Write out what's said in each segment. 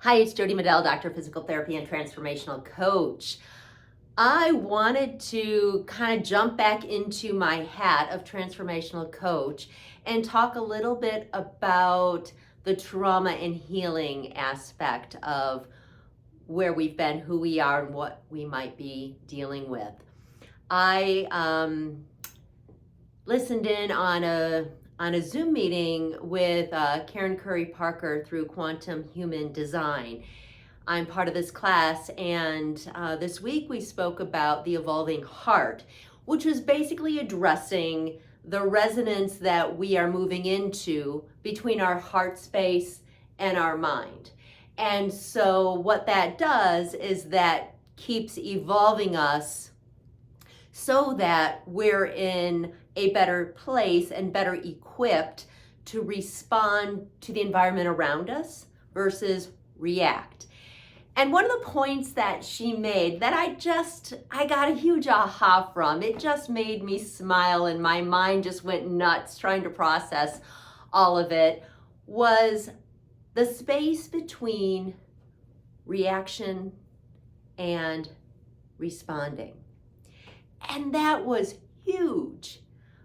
Hi, it's Jody Medell, Doctor of Physical Therapy and Transformational Coach. I wanted to kind of jump back into my hat of Transformational Coach and talk a little bit about the trauma and healing aspect of where we've been, who we are, and what we might be dealing with. I listened in on a Zoom meeting with Karen Curry Parker through Quantum Human Design. I'm part of this class, and this week we spoke about the evolving heart, which was basically addressing the resonance that we are moving into between our heart space and our mind. And so what that does is that keeps evolving us so that we're in a better place and better equipped to respond to the environment around us versus react. And one of the points that she made that I got a huge aha from, it just made me smile and my mind just went nuts trying to process all of it, was the space between reaction and responding. And that was huge.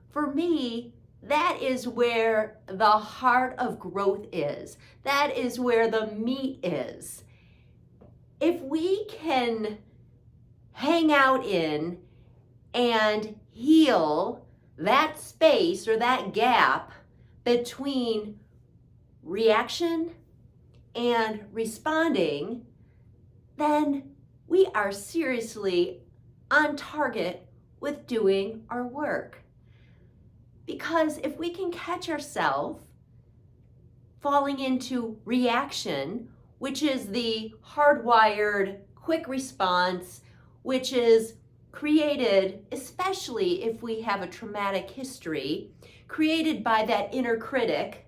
For me, that is where the heart of growth is. That is where the meat is. If we can hang out in and heal that space or that gap between reaction and responding, then we are seriously on target with doing our work. Because if we can catch ourselves falling into reaction, which is the hardwired quick response, which is created, especially if we have a traumatic history, created by that inner critic,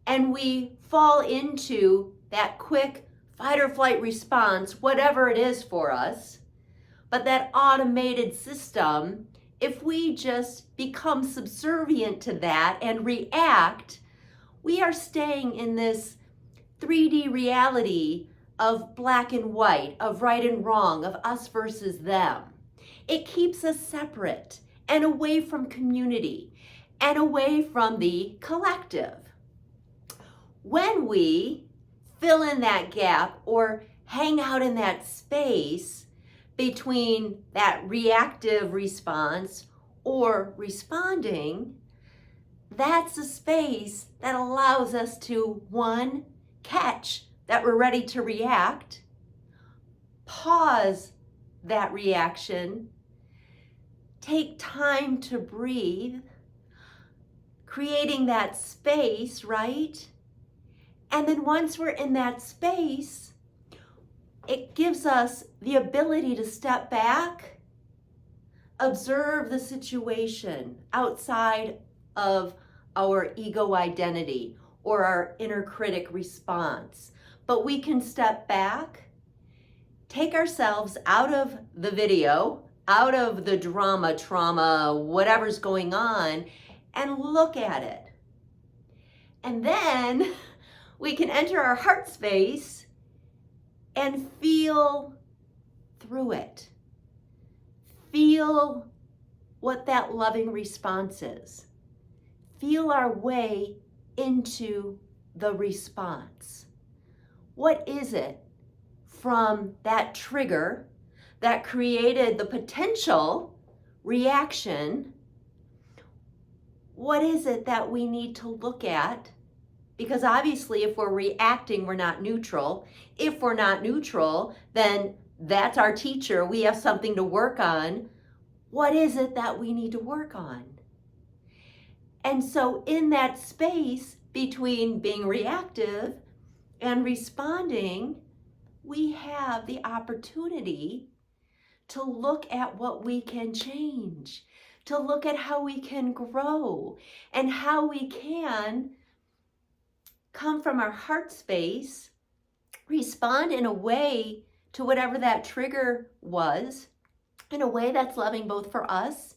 and we fall into that quick fight or flight response, whatever it is for us, but that automated system, if we just become subservient to that and react, we are staying in this 3D reality of black and white, of right and wrong, of us versus them. It keeps us separate and away from community and away from the collective. When we fill in that gap or hang out in that space between that reactive response or responding, that's a space that allows us to, one, catch that we're ready to react, pause that reaction, take time to breathe, creating that space, right? And then once we're in that space, it gives us the ability to step back, observe the situation outside of our ego identity or our inner critic response. But we can step back, take ourselves out of the video, out of the drama, trauma, whatever's going on, and look at it. And then we can enter our heart space and feel through it. Feel what that loving response is. Feel our way into the response. What is it from that trigger that created the potential reaction? What is it that we need to look at? Because obviously if we're reacting, we're not neutral. If we're not neutral, then that's our teacher. We have something to work on. What is it that we need to work on? And so in that space between being reactive and responding, we have the opportunity to look at what we can change, to look at how we can grow and how we can come from our heart space, respond in a way to whatever that trigger was, in a way that's loving both for us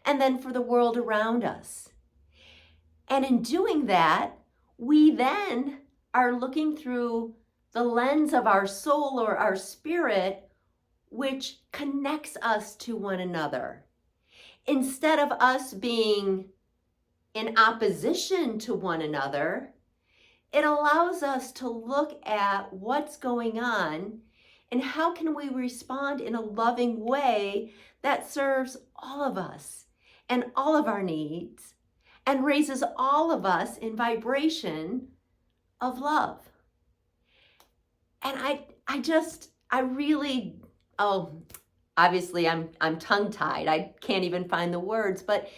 and then for the world around us. And in doing that, we then are looking through the lens of our soul or our spirit, which connects us to one another. Instead of us being in opposition to one another, it allows us to look at what's going on and how can we respond in a loving way that serves all of us and all of our needs and raises all of us in vibration of love. And I really, obviously I'm tongue-tied. I can't even find the words, but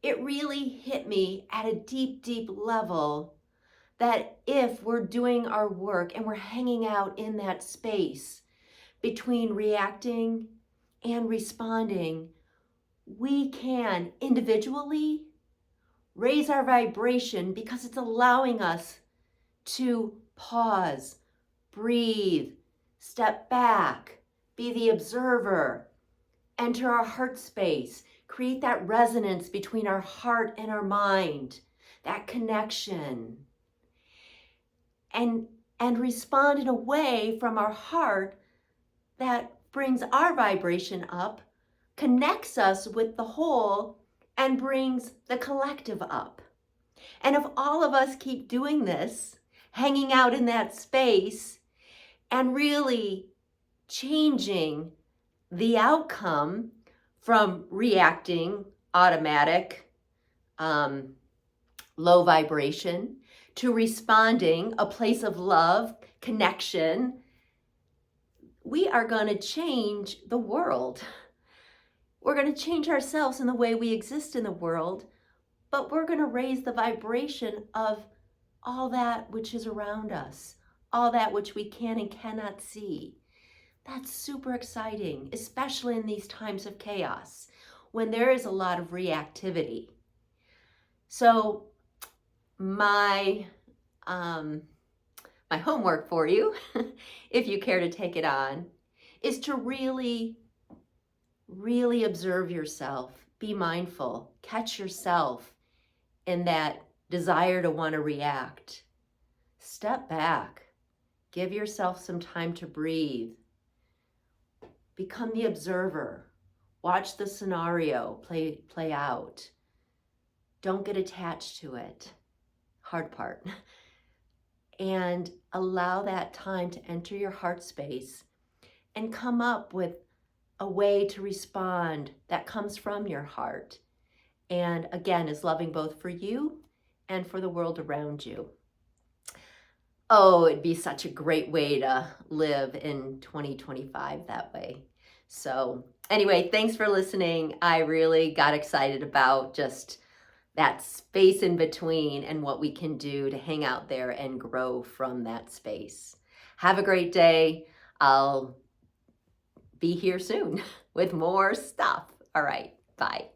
it really hit me at a deep, deep level that if we're doing our work and we're hanging out in that space between reacting and responding, we can individually raise our vibration because it's allowing us to pause, breathe, step back, be the observer, enter our heart space, create that resonance between our heart and our mind, that connection. And respond in a way from our heart that brings our vibration up, connects us with the whole, and brings the collective up. And if all of us keep doing this, hanging out in that space, and really changing the outcome from reacting, automatic, low vibration, to responding, a place of love, connection, we are going to change the world. We're going to change ourselves in the way we exist in the world, but we're going to raise the vibration of all that which is around us, all that which we can and cannot see. That's super exciting, especially in these times of chaos, when there is a lot of reactivity. So my homework for you, if you care to take it on, is to really, really observe yourself, be mindful, catch yourself in that desire to want to react. Step back, give yourself some time to breathe, become the observer, watch the scenario play out. Don't get attached to it, hard part. And allow that time to enter your heart space and come up with a way to respond that comes from your heart. And again, is loving both for you and for the world around you. Oh, it'd be such a great way to live in 2025 that way. So anyway, thanks for listening. I really got excited about just that space in between and what we can do to hang out there and grow from that space. Have a great day. I'll be here soon with more stuff. All right, bye.